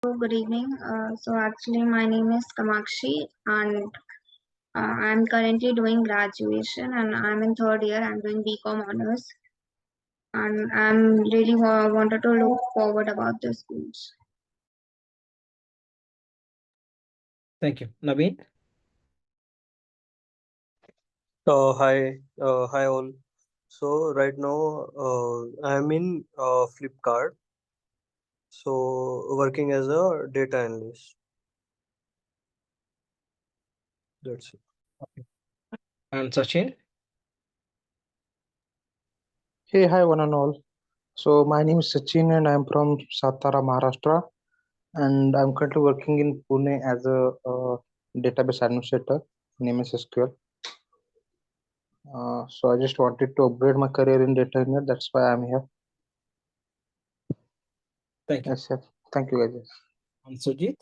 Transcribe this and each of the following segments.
Good evening. So actually, my name is Kamakshi, and I'm currently doing graduation, and I'm in third year. I'm doing BCom honors, and I'm really wanted to look forward about this course. Thank you. Naveen? Hi all. So right now, I'm in Flipkart. So working as a data analyst. That's it. Okay. And Sachin? Hey, hi, one and all. So, my name is Sachin and I'm from Satara, Maharashtra. And I'm currently working in Pune as a database administrator in MS SQL. So, I just wanted to upgrade my career in data engineer. That's why I'm here. Thank you. Yes, sir. Thank you, guys. And Sujit?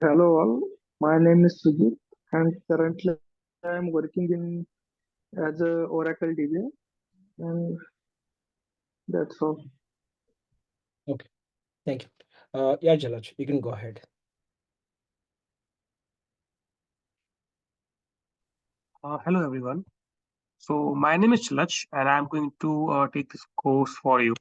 Hello all, my name is Sujit and currently I am working in as a Oracle DBA and that's all. Okay. Thank you. Yeah, Jalaj, you can go ahead. Hello everyone. So my name is Jalaj and I'm going to take this course for you.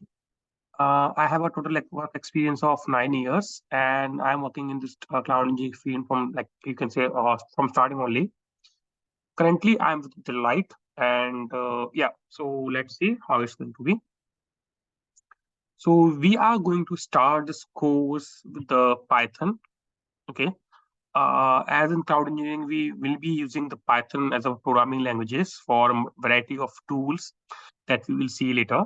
I have a total work experience of 9 years and I'm working in this cloud engineering field from you can say from starting only. Currently I'm with Delight and yeah, so let's see how it's going to be. So we are going to start this course with the Python. Okay. As in cloud engineering, we will be using the Python as a programming languages for a variety of tools that we will see later.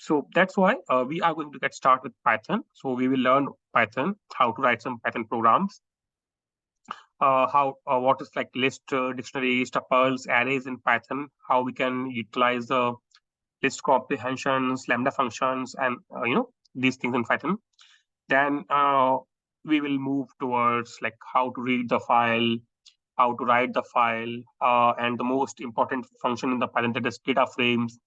So that's why we are going to get started with Python. So we will learn Python, how to write some Python programs, what is like list, dictionaries, tuples, arrays in Python, how we can utilize the list comprehensions, lambda functions, and these things in Python. Then we will move towards like how to read the file, how to write the file, and the most important function in the Python, that is data frames.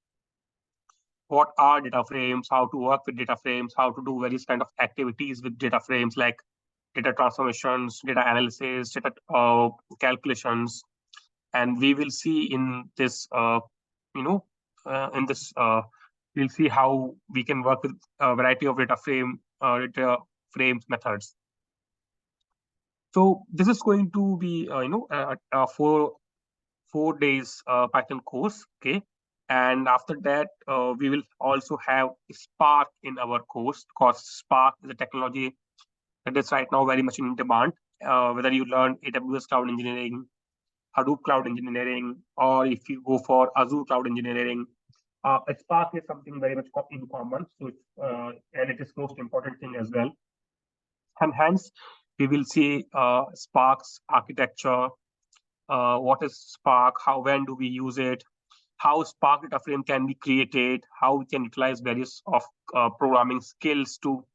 What are data frames? How to work with data frames? How to do various kind of activities with data frames like data transformations, data analysis, data calculations, and we will see in this, you know, in this. We'll see how we can work with a variety of data frames methods. So this is going to be, a 4 days Python course. Okay. And after that, we will also have Spark in our course, because Spark is a technology that is right now very much in demand. Whether you learn AWS Cloud Engineering, Hadoop Cloud Engineering, or if you go for Azure Cloud Engineering, Spark is something very much in common. So, and it is most important thing as well. And hence, we will see Spark's architecture, what is Spark, when do we use it, how Spark data frame can be created, how we can utilize various of programming skills to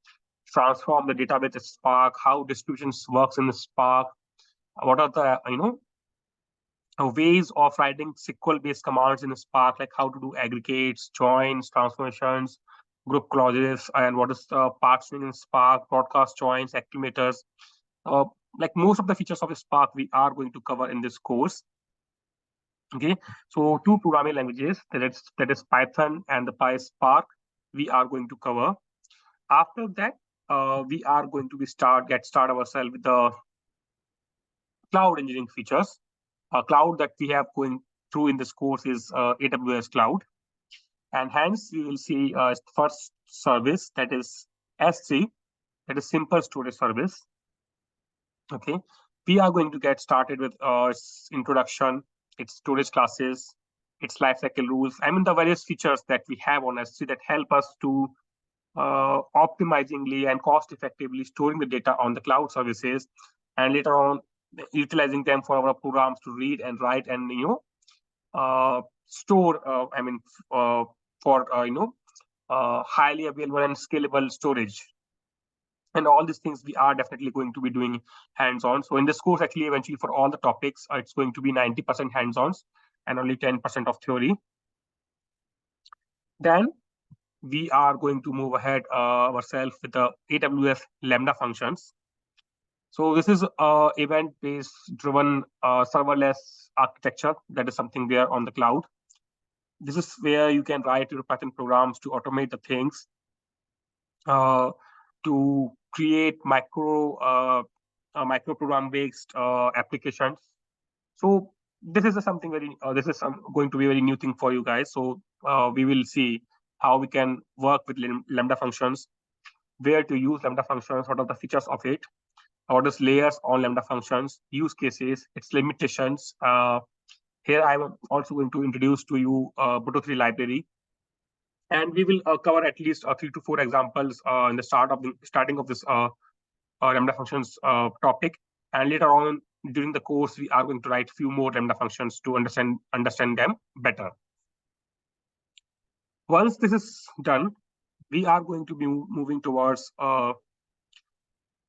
transform the database in Spark, how distributions works in the Spark, what are the ways of writing SQL-based commands in Spark, like how to do aggregates, joins, transformations, group clauses, and what is the parsing in Spark, broadcast joins, accumulators. Like most of the features of Spark, we are going to cover in this course. Okay, so two programming languages, that is Python and the PySpark, we are going to cover. After that, we are going to get started ourselves with the cloud engineering features. Cloud that we have going through in this course is AWS Cloud. And hence, we will see first service, that is S3, that is simple storage service. Okay, we are going to get started with its introduction, its storage classes, its lifecycle rules. I mean, the various features that we have on S3 that help us to optimizingly and cost effectively storing the data on the cloud services, and later on utilizing them for our programs to read and write and store. For highly available and scalable storage. And all these things we are definitely going to be doing hands-on. So in this course, actually, eventually for all the topics, it's going to be 90% hands-ons and only 10% of theory. Then we are going to move ahead ourselves with the AWS Lambda functions. So this is event-based driven serverless architecture. That is something there on the cloud. This is where you can write your Python programs to automate the things, to create micro program-based applications. So this is something very going to be a very new thing for you guys. So we will see how we can work with Lambda functions, where to use Lambda functions, what are the features of it, what is layers on Lambda functions, use cases, its limitations. Here I'm also going to introduce to you Boto3 library, and we will cover at least 3 to 4 examples in the starting of this Lambda functions topic, and later on during the course we are going to write few more Lambda functions to understand them better. Once this is done, we are going to be moving towards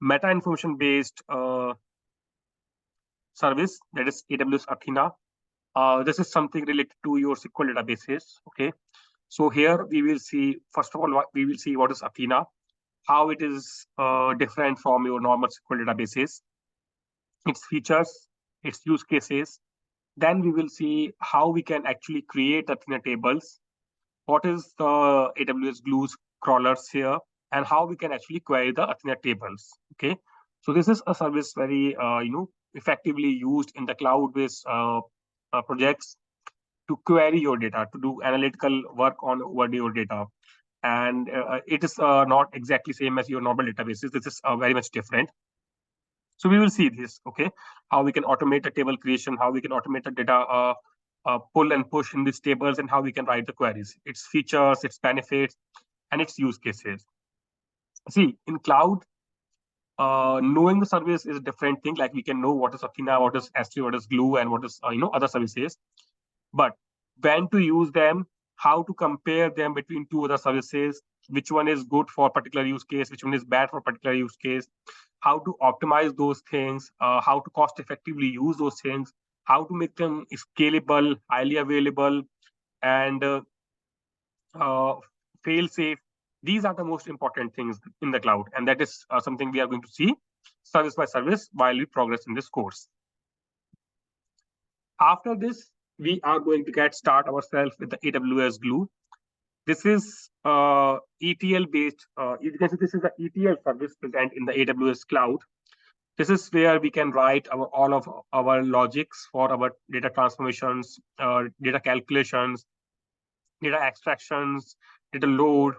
meta information based service, that is AWS Athena. This is something related to your SQL databases. Okay, so here we will see, first of all, what is Athena, how it is different from your normal SQL databases, its features, its use cases. Then we will see how we can actually create Athena tables, what is the AWS Glue crawlers here, and how we can actually query the Athena tables. Okay, so this is a service very effectively used in the cloud-based projects to query your data, to do analytical work over your data. And it is not exactly same as your normal databases. This is very much different. So we will see this, okay, how we can automate the table creation, how we can automate the data pull and push in these tables, and how we can write the queries, its features, its benefits, and its use cases. See, in cloud, knowing the service is a different thing. Like we can know what is Athena, what is S3, what is Glue, and what is other services. But when to use them, how to compare them between two other services, which one is good for particular use case, which one is bad for particular use case, how to optimize those things, how to cost effectively use those things, how to make them scalable, highly available, and fail safe. These are the most important things in the cloud, and that is something we are going to see service by service while we progress in this course. After this, we are going to start ourselves with the AWS Glue. This is ETL based. You can see this is the ETL service present in the AWS cloud. This is where we can write all of our logics for our data transformations, data calculations, data extractions, data load.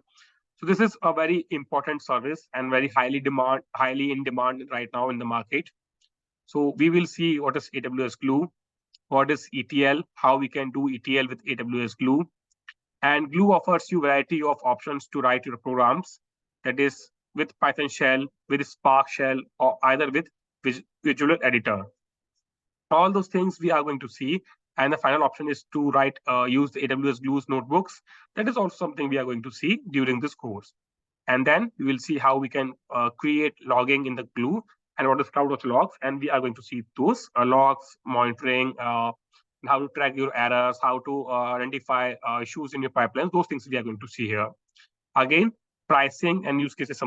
So this is a very important service and very highly in demand right now in the market. So we will see what is AWS Glue, what is ETL, how we can do ETL with AWS Glue. And Glue offers you a variety of options to write your programs, that is with Python shell, with Spark shell, or either with Visual Editor. All those things we are going to see. And the final option is to use the AWS Glue's notebooks. That is also something we are going to see during this course. And then we will see how we can create logging in the Glue and what is CloudWatch logs. And we are going to see those logs, monitoring, how to track your errors, how to identify issues in your pipelines. Those things we are going to see here. Again, pricing and use case is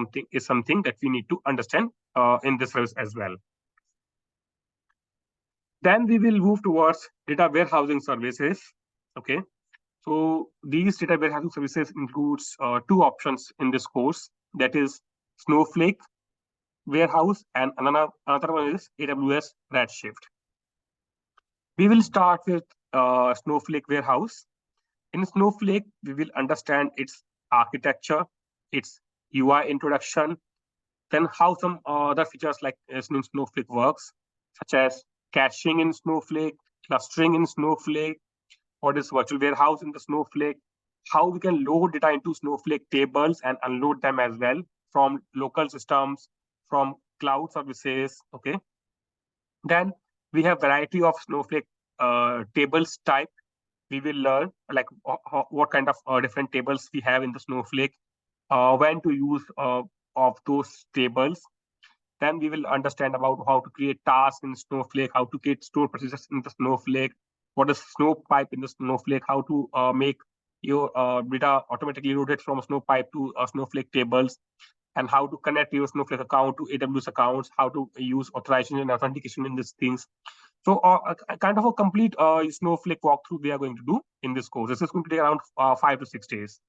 something that we need to understand in this service as well. Then we will move towards data warehousing services. Okay, so these data warehousing services includes 2 options in this course. That is Snowflake Warehouse, and another one is AWS Redshift. We will start with Snowflake Warehouse. In Snowflake, we will understand its architecture, its UI introduction, then how some other features like in Snowflake works, such as caching in Snowflake, clustering in Snowflake, what is virtual warehouse in the Snowflake, how we can load data into Snowflake tables and unload them as well from local systems, from cloud services. Okay. Then we have variety of Snowflake tables type. We will learn like what kind of different tables we have in the Snowflake, when to use of those tables. Then we will understand about how to create tasks in Snowflake, how to create store procedures in the Snowflake, what is Snowpipe in the Snowflake, how to make your data automatically loaded from Snowpipe to Snowflake tables, and how to connect your Snowflake account to AWS accounts, how to use authorization and authentication in these things. So a kind of a complete Snowflake walkthrough we are going to do in this course. This is going to take around 5 to 6 days.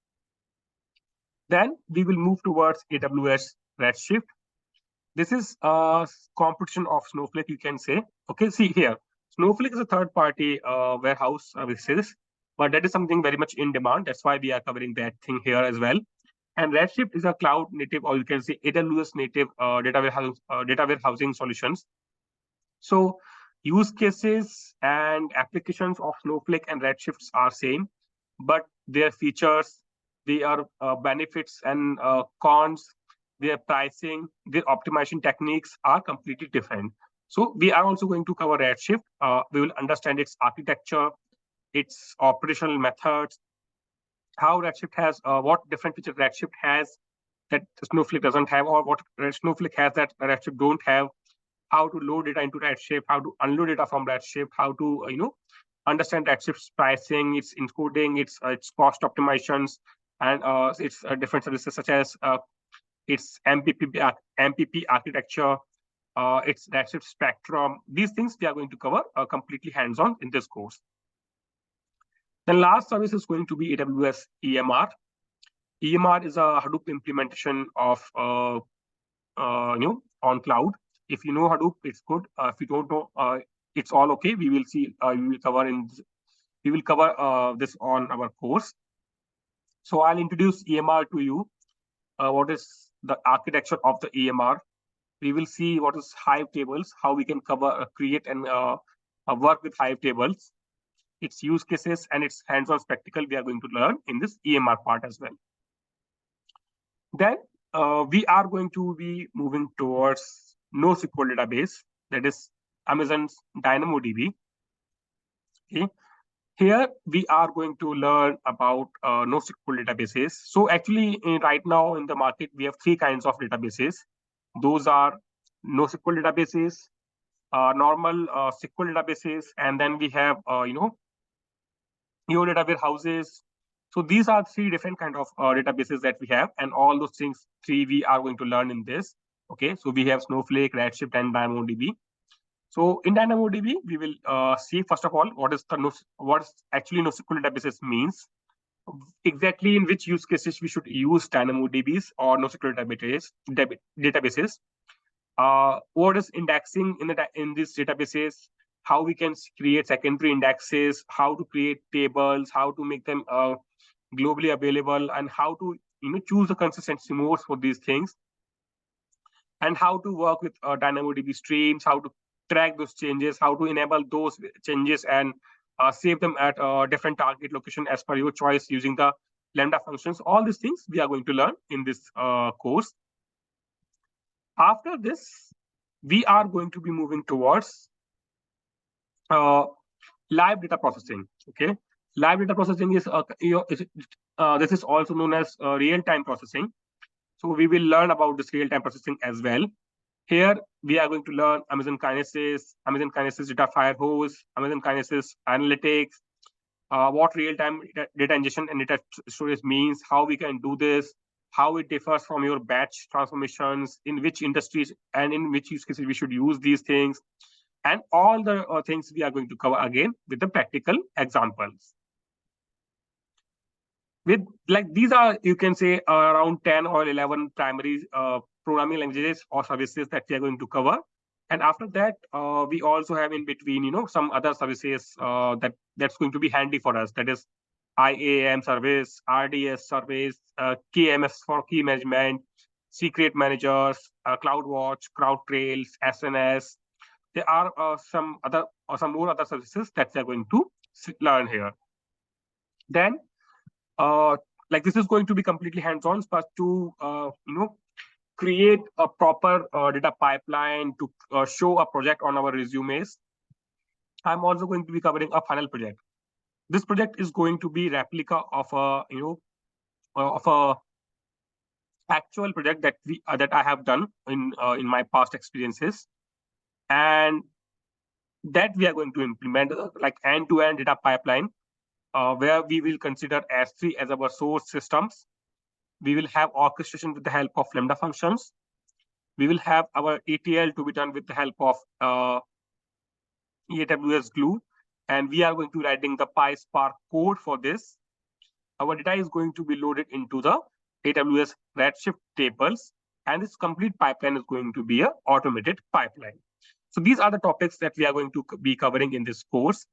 Then we will move towards AWS Redshift. This is a competition of Snowflake, you can say. Okay, see here, Snowflake is a third-party warehouse services, but that is something very much in demand. That's why we are covering that thing here as well. And Redshift is a cloud native, or you can say AWS native data warehousing solutions. So use cases and applications of Snowflake and Redshifts are same, but their features, their benefits and cons, their pricing, their optimization techniques are completely different. So we are also going to cover Redshift. We will understand its architecture, its operational methods, how Redshift has, what different features Redshift has that Snowflake doesn't have, or what Snowflake has that Redshift don't have, how to load data into Redshift, how to unload data from Redshift, how to understand Redshift's pricing, its encoding, its cost optimizations, and its different services such as its MPP architecture, its Redshift spectrum. These things we are going to cover completely hands-on in this course. The last service is going to be AWS EMR. EMR is a Hadoop implementation of on cloud. If you know Hadoop, it's good. If you don't know, it's all okay. We will see. We will cover this on our course. So I'll introduce EMR to you. What is the architecture of the EMR? We will see what is Hive tables, how we can cover, create and work with Hive tables, its use cases and its hands-on spectacle we are going to learn in this EMR part as well. Then we are going to be moving towards NoSQL database, that is Amazon's DynamoDB. Okay. Here we are going to learn about NoSQL databases. So actually, right now in the market, we have three kinds of databases. Those are NoSQL databases, normal SQL databases, and then we have your data warehouses. So these are three different kind of databases that we have, and all those things three we are going to learn in this. Okay, so we have Snowflake, Redshift, and DynamoDB. So in DynamoDB, we will see first of all what is actually NoSQL databases means, exactly in which use cases we should use DynamoDBs or NoSQL databases. What is indexing in these databases? How we can create secondary indexes? How to create tables? How to make them globally available? And how to choose the consistency modes for these things? And how to work with DynamoDB streams? How to track those changes? How to enable those changes and save them at a different target location as per your choice using the Lambda functions? All these things we are going to learn in this course. After this, we are going to be moving towards live data processing. Okay, live data processing is this is also known as real-time processing. So we will learn about this real-time processing as well. Here we are going to learn Amazon Kinesis data firehose, Amazon Kinesis analytics, what real-time data ingestion and data storage means, how we can do this, how it differs from your batch transformations, in which industries and in which use cases we should use these things, and all the things we are going to cover again with the practical examples. With these are, you can say, around 10 or 11 primary programming languages or services that we are going to cover. And after that, we also have in between, some other services that's going to be handy for us. That is IAM service, RDS service, KMS for key management, secret managers, CloudWatch, CrowdTrails, SNS. There are some more other services that we are going to learn here. Then, this is going to be completely hands-on, but to create a proper data pipeline to show a project on our resumes, I'm also going to be covering a final project. This project is going to be replica of a actual project that I have done in my past experiences, and that we are going to implement like end-to-end data pipeline where we will consider S3 as our source systems. We will have orchestration with the help of Lambda functions. We will have our ETL to be done with the help of AWS Glue, and we are going to writing the PySpark code for this. Our data is going to be loaded into the AWS Redshift tables, and this complete pipeline is going to be an automated pipeline. So these are the topics that we are going to be covering in this course.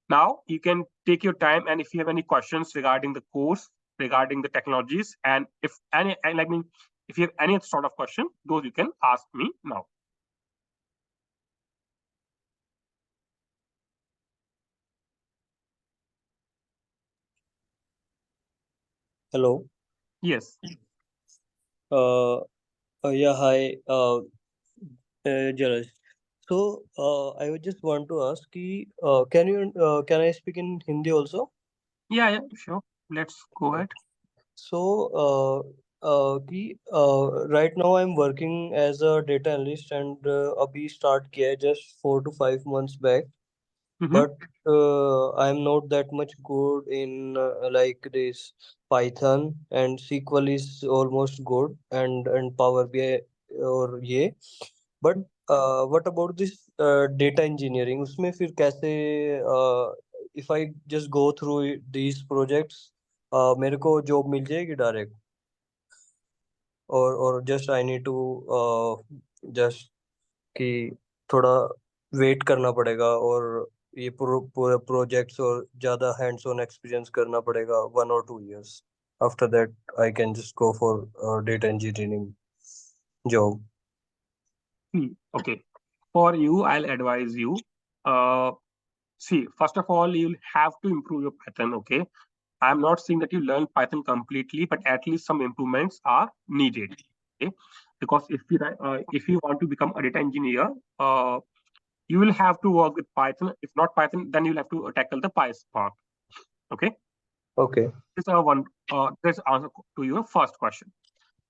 Now you can take your time, and if you have any questions regarding the course, regarding the technologies, and if if you have any sort of question, those you can ask me now. Hello. Yes. Yeah, hi, Jalaj. So, I would just want to ask, can I speak in Hindi also? Yeah, sure. Let's go ahead. So, right now I'm working as a data analyst and abhi start kiya hai just 4 to 5 months back. But I'm not that much good in like this Python, and SQL is almost good, and Power BI or ये. But what about this data engineering? उसमें फिर कैसे if I just go through these projects, मेरे को job मिल जाएगी direct, or just I need to just कि थोड़ा wait करना पड़ेगा, और ये पूरे प्रोजेक्ट्स और ज़्यादा हैंड्स ऑन एक्सपीरियंस करना पड़ेगा 1 or 2 years. After that, I can just go for data engineering job. Okay. For you, I'll advise you. See, first of all, you'll have to improve your Python. Okay. I'm not saying that you learn Python completely, but at least some improvements are needed. Okay. Because if you want to become a data engineer, you will have to work with Python. If not Python, then you'll have to tackle the PySpark. Okay. Okay. This is answer to your first question.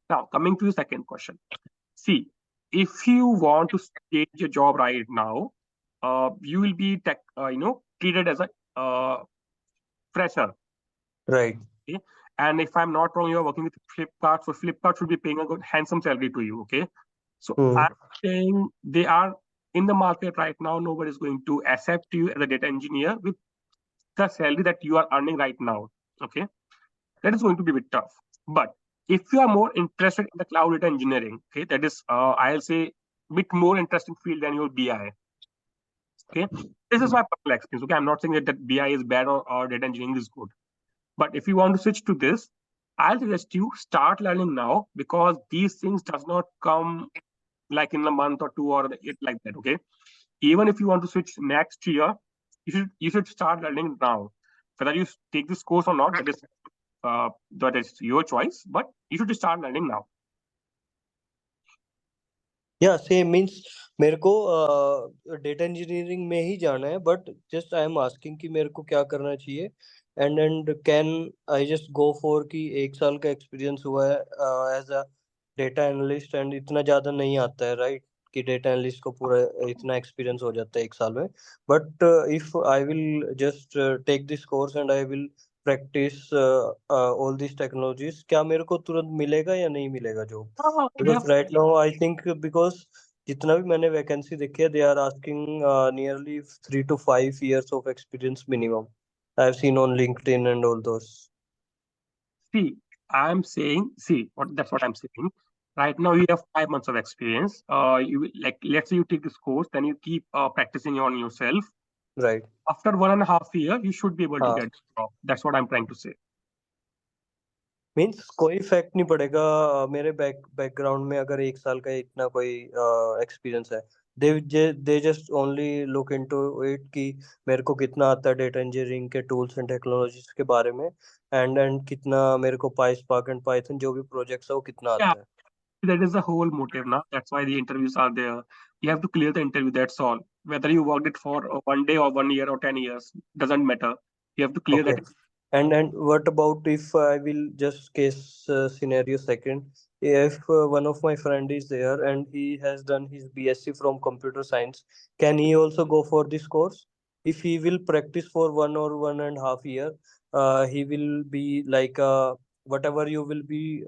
Now, coming to the second question. See, if you want to change your job right now, you will be treated as a fresher. Right. Okay? And if I'm not wrong, you're working with Flipkart, so Flipkart should be paying a good, handsome salary to you. Okay. So I'm saying they are in the market right now. Nobody is going to accept you as a data engineer with the salary that you are earning right now. Okay. That is going to be a bit tough. But if you are more interested in the cloud data engineering, okay, that is, I'll say, bit more interesting field than your BI. Okay, this is my personal experience. Okay, I'm not saying that BI is bad or data engineering is good. But if you want to switch to this, I'll suggest you start learning now, because these things does not come like in a month or two or like that. Okay, even if you want to switch next year, you should start learning now. Whether you take this course or not, that is your choice, but you should start learning now. या same means मेरे को data engineering में ही जाना है, but just I am asking कि मेरे को क्या करना चाहिए, and can I just go for कि 1 साल का एक्सपीरियंस हुआ है as a data analyst, and इतना ज़्यादा नहीं आता है, राइट, कि डेटा एनालिस्ट को पूरा इतना एक्सपीरियंस हो जाता है 1 साल में. But if I will just take this course and I will practice all this technologies, क्या मेरे को तुरंत मिलेगा या नहीं मिलेगा job? Because right now I think, because जितना भी मैंने वैकेंसी देखी है, they are asking nearly 3 to 5 years of experience minimum. I have seen on LinkedIn and all those. See, that's what I'm saying. Right now you have 5 months of experience. Let's say you take this course, then you keep practicing on yourself. Right. After 1.5 years, you should be able to get a job. That's what I'm trying to say. Means कोई effect नहीं पड़ेगा मेरे background में अगर 1 साल का इतना कोई एक्सपीरियंस है. They just only look into it कि मेरे को कितना आता है डेटा इंजीनियरिंग के टूल्स एंड टेक्नोलॉजीज के बारे में, एंड कितना मेरे को पाइस्पार्क एंड पाइथन जो भी प्रोजेक्ट्स है वो कितना आता है. That is the whole motive now. That's why the interviews are there. You have to clear the interview. That's all. Whether you worked it for 1 day or 1 year or 10 years, doesn't matter. You have to clear that. And what about if I will just case scenario second, if one of my friend is there and he has done his BSc from computer science, can he also go for this course if he will practice for 1 or 1.5 year? he will be like whatever you will be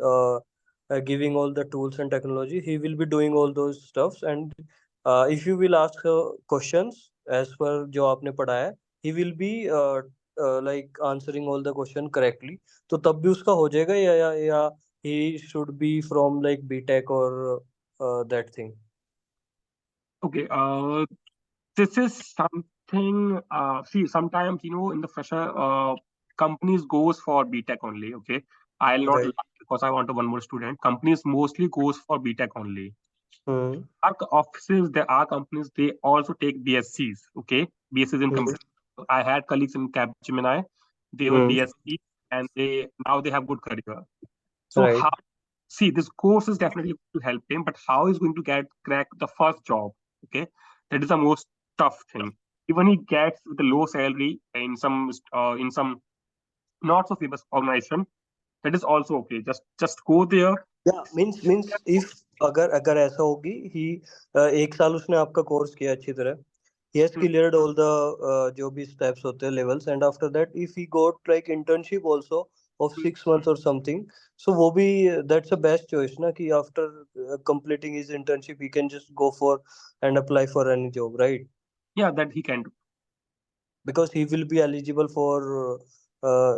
giving all the tools and technology, he will be doing all those stuffs. And if you will ask questions as per जो आपने पढ़ा है, he will be like answering all the question correctly. तो तब भी उसका हो जाएगा, या he should be from like BTech or that thing. Okay. This is something. See, sometimes in the fresher, companies goes for BTech only. Okay, I'll not Right. lie because I want one more student. Companies mostly goes for BTech only. Hmm. Our offices, there are companies, they also take BScs. Okay, BScs in Hmm. computer. I had colleagues in Capgemini. They were Hmm. BSc, and they have good career. So Right. how, see, this course is definitely going to help him, but how he's going to crack the first job? Okay, that is the most tough thing. Even he gets with a low salary in some not so famous organization, that is also okay. Just go there. या means if अगर अगर ऐसा होगी ही एक साल उसने आपका course किया अच्छी तरह, he has cleared all the जो भी steps होते हैं levels, and after that if he got like internship also of 6 months or something, so वो भी that's the best choice ना, कि after completing his internship he can just go for and apply for any job, right? Yeah, that he can do. Because he will be eligible for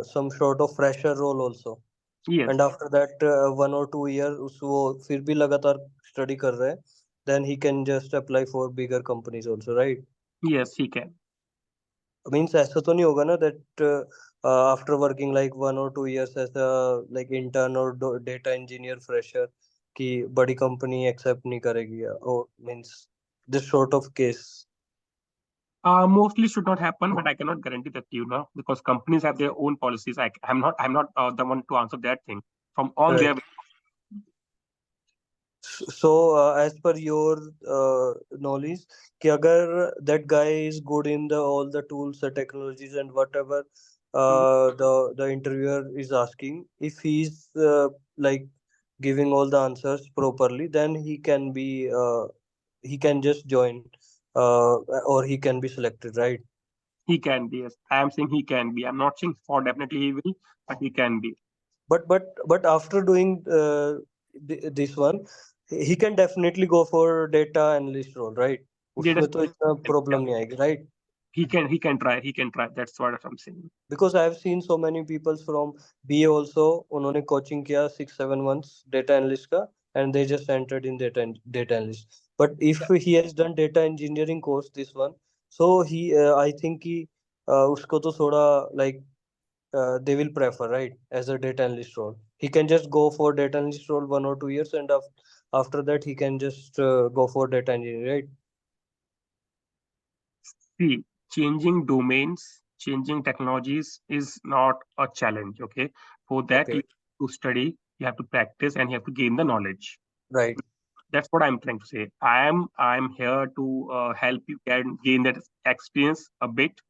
some sort of fresher role also. Yes, And after that 1 or 2 year वो फिर भी लगातार study कर रहे हैं, then he can just apply for bigger companies also, right? yes, he can. Means ऐसा तो नहीं होगा ना that after working like 1 or 2 years as a like intern or data engineer fresher कि बड़ी company accept नहीं करेगी, or means this sort of case. Mostly should not happen, but I cannot guarantee that because companies have their own policies. I'm not the one to answer that thing from on Right. their. So as per your knowledge, कि अगर that guy is good in the all the tools, the technologies and whatever the interviewer is asking, if he's like giving all the answers properly, then he can just join or he can be selected, right? He can be. Yes, I am saying he can be. I'm not saying for definitely he will, but he can be. But after doing this one, he can definitely go for data analyst role, right? Data, उसमें तो इतना yeah, problem नहीं आएगी, right? he can try. He can try. That's what I'm saying. Because I have seen so many people from BA also, उन्होंने coaching किया 6-7 months data analyst का, and they just entered in data analyst. But if he has done data engineering course, this one, so he I think कि उसको तो थोड़ा like they will prefer, right, as a data analyst role. He can just go for data analyst role 1 or 2 years, and after that he can just go for data engineering, right? See, changing domains, changing technologies is not a challenge. Okay, for that you Okay. have to study, you have to practice, and you have to gain the knowledge. Right. That's what I'm trying to say. I'm here to help you gain that experience a bit.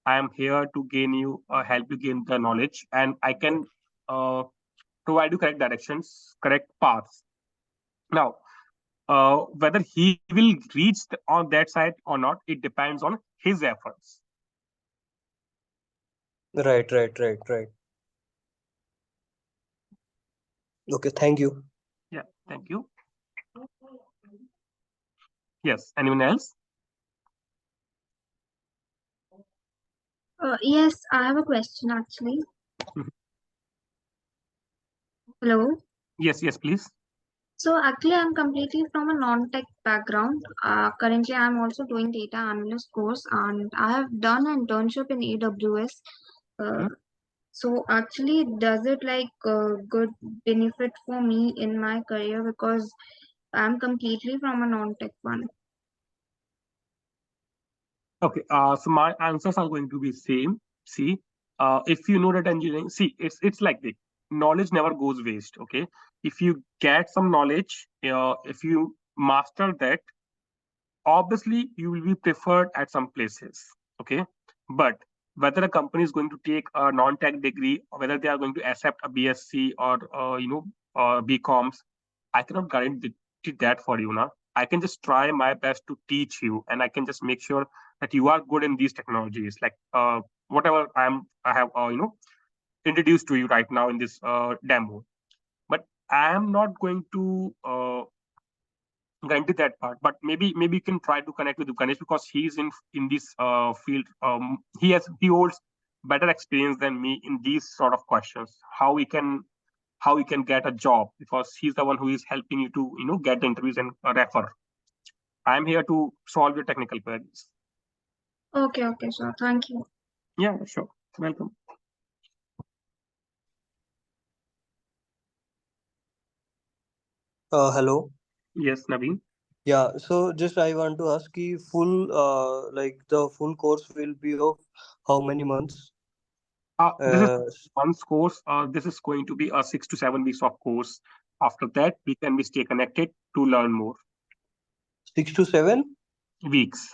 I am here to help you gain the knowledge, and I can uh, provide you correct directions, correct paths. Now, whether he will reach on that side or not, it depends on his efforts. Right. Okay, thank you. Yeah, thank you. Yes, anyone else? Yes, I have a question actually. Mhm. Hello. Yes, please. So actually, I'm completely from a non-tech background. Currently, I'm also doing data analyst course, and I have done an internship in AWS. Uh, Mhm. so actually, does it like good benefit for me in my career because I'm completely from a non-tech one. Okay, so my answers are going to be same. See, if you know that engineering, see, it's like this. Knowledge never goes waste. Okay, if you get some knowledge, if you master that, obviously you will be preferred at some places. Okay, but whether a company is going to take a non-tech degree or whether they are going to accept a BSc or BComs, I cannot guarantee that for you now. I can just try my best to teach you, and I can just make sure that you are good in these technologies, like whatever I have introduce to you right now in this demo. But I am not going to guarantee that part. But maybe you can try to connect with Ganesh, because he's in this field. He holds better experience than me in these sort of questions. How we can get a job, because he's the one who is helping you to get the interviews and refer. I'm here to solve your technical queries. Okay, sure. Thank you. Yeah, sure. Welcome. Hello. Yes, Naveen. Yeah, so just I want to ask you like the full course will be of how many months? This is Uh, month's course. This is going to be a 6 to 7 weeks of course. After that, we can stay connected to learn more. 6 to 7 Weeks.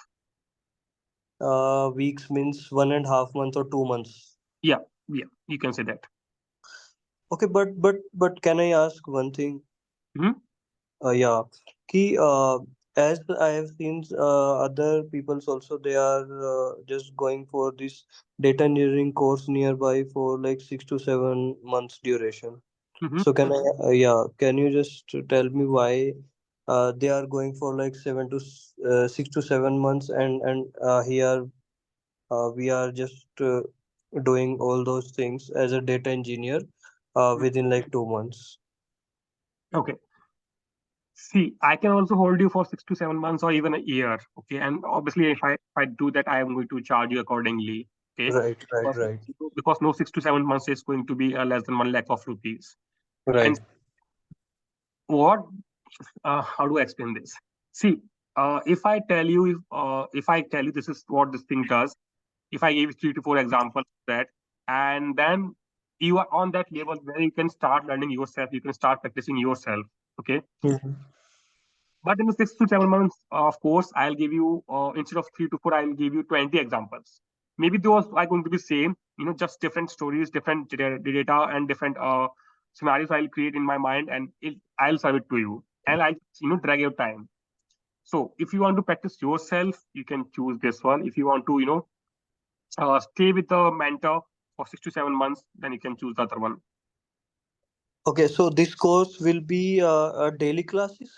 weeks means 1.5 months or 2 months. Yeah, you can say that. Okay, but can I ask one thing? Mhm. Yeah, as I have seen other people's also, they are just going for this data engineering course nearby for like 6 to 7 months duration. Mhm. So can you just tell me why they are going for like 6 to 7 months, and here we are just doing all those things as a data engineer within like 2 months. Okay. See, I can also hold you for 6 to 7 months or even a year. Okay, and obviously, if I do that, I am going to charge you accordingly. Okay, Right, right, because right, because no 6 to 7 months is going to be less than 1 lakh of rupees. And right. what how do I explain this? See, if I tell you this is what this thing does, if I give you 3 to 4 examples of that, and then you are on that level where you can start learning yourself, you can start practicing yourself. Okay, Mhm. but in the 6 to 7 months, of course, I'll give you instead of 3 to 4, I'll give you 20 examples. Maybe those are going to be same, just different stories, different data, and different scenarios I'll create in my mind, and I'll serve it to you, and I'll drag your time. So if you want to practice yourself, you can choose this one. If you want to stay with the mentor for 6 to 7 months, then you can choose the other one. Okay, so this course will be daily classes,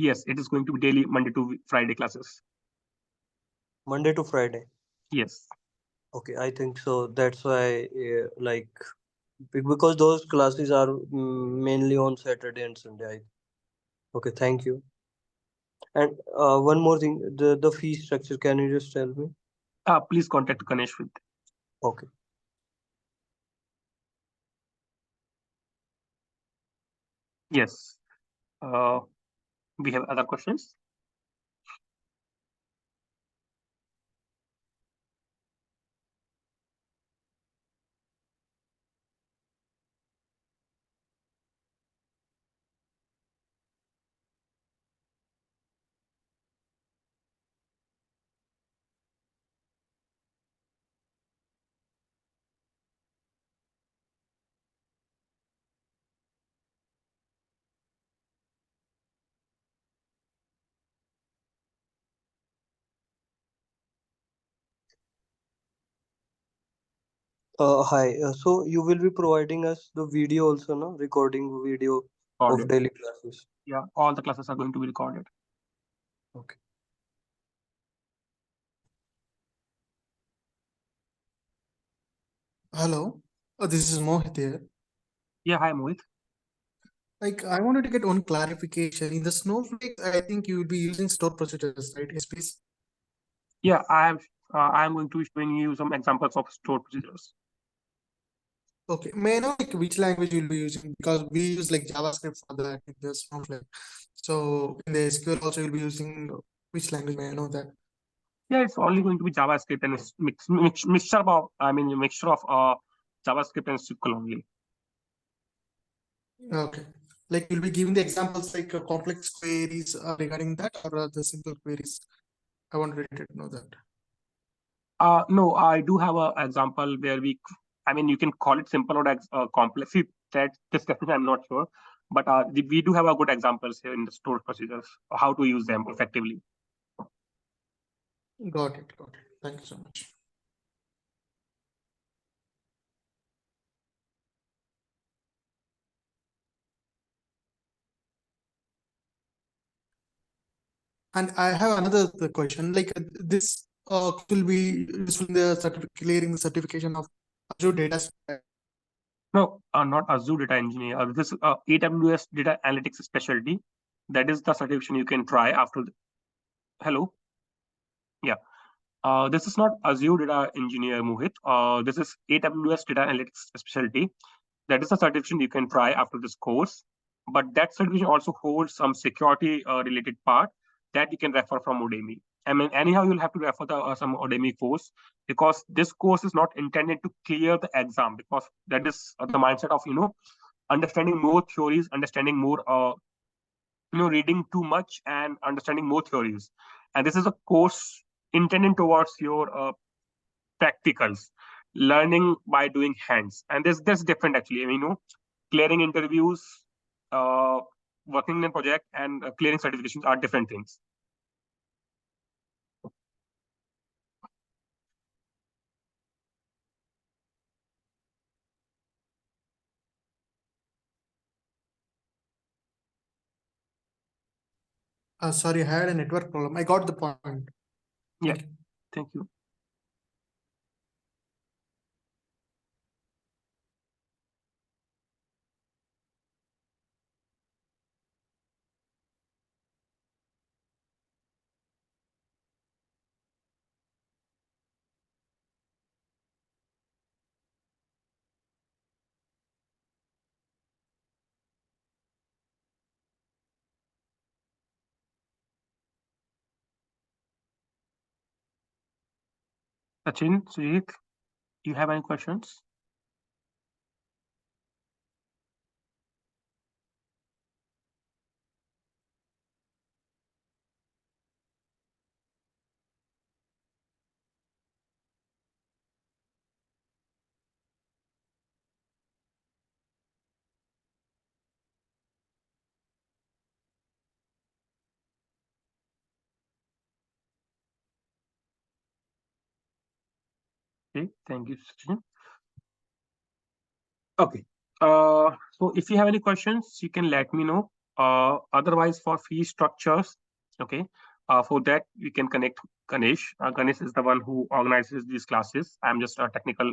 Yes, it is going to be daily Monday to Friday classes. Monday to Friday. Yes. Okay, I think so. That's why, because those classes are mainly on Saturday and Sunday. Okay, thank you. And one more thing, the fee structure. Can you just tell me? Please contact Ganesh with. Okay. Yes. Uh, we have other questions. Hi. So you will be providing us the video also, no? Recording video of Recorded. daily classes. Yeah, all the classes are going to be recorded. Okay. Hello, this is Mohit here. Yeah, hi Mohit. Like, I wanted to get one clarification. In the Snowflake, I think you will be using stored procedures, right? SPs. Yeah, I am going to be showing you some examples of stored procedures. Okay, may I know like which language you'll be using? Because we use like JavaScript for that in the Snowflake. So in the SQL also you'll be using which language? May I know that? Yeah, it's only going to be JavaScript and it's mixture of JavaScript and SQL only. Okay, like you'll be giving the examples like complex queries regarding that, or the simple queries. I wanted to know that. No, I do have an example where you can call it simple or complex. See, that this definitely I'm not sure, but we do have a good examples here in the stored procedures, how to use them effectively. Got it. Got it. Thank you so much. And I have another question. Like this will be useful in the clearing the certification of Azure data. No, not Azure Data Engineer. This is AWS Data Analytics Specialty. That is the certification you can try after. Hello. Yeah. This is not Azure Data Engineer, Mohit. This is AWS Data Analytics Specialty. That is the certification you can try after this course. But that certification also holds some security related part that you can refer from Udemy. I mean, anyhow, you'll have to refer the some Udemy course, because this course is not intended to clear the exam, because that is the mindset of understanding more theories, understanding more reading too much and understanding more theories. And this is a course intended towards your practicals, learning by doing hands. And there's different actually. I mean, clearing interviews, uh, working in a project, and clearing certifications are different things. Sorry, I had a network problem. I got the point. Yeah. Thank you. Thank you. Sachin, Sujit, you have any questions? Okay, thank you, Sachin. Okay. So if you have any questions, you can let me know. Otherwise, for fee structures, okay, for that we can connect Ganesh. Ganesh is the one who organizes these classes. I'm just a technical,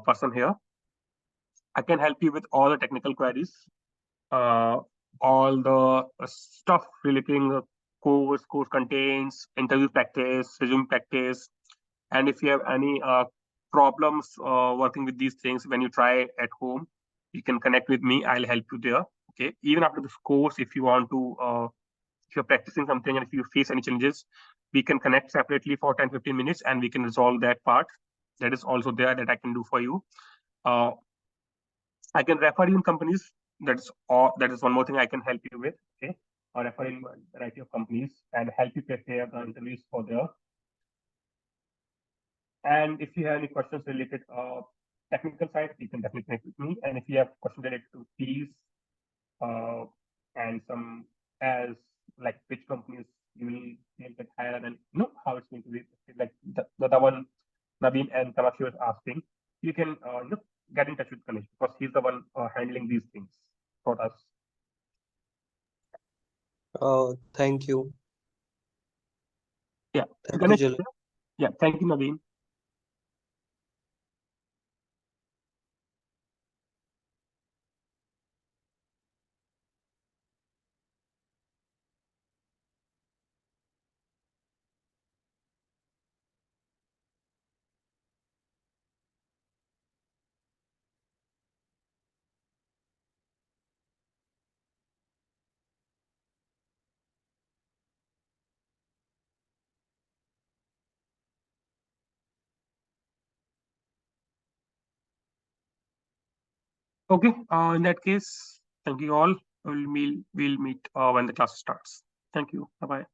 person here. I can help you with all the technical queries, uh, all the stuff relating course contents, interview practice, resume practice, and if you have any problems working with these things when you try at home, you can connect with me. I'll help you there. Okay. Even after this course, if you want to, if you're practicing something and if you face any challenges, we can connect separately for 10-15 minutes and we can resolve that part. That is also there that I can do for you. Uh, I can refer you in companies. That's all. That is one more thing I can help you with. Okay. Or refer in a variety of companies and help you prepare the interviews for there. And if you have any questions related technical side, you can definitely connect with me. And if you have questions related to fees and some as like which companies you will get hired and how it's going to be, like the one Naveen and Kamakshi was asking, you can get in touch with Ganesh because he's the one handling these things for us. Thank you. Yeah. Thank Ganesh, you, Jalaj. yeah. Thank you, Naveen. Okay. In that case, thank you all. We'll meet when the class starts. Thank you. Bye bye.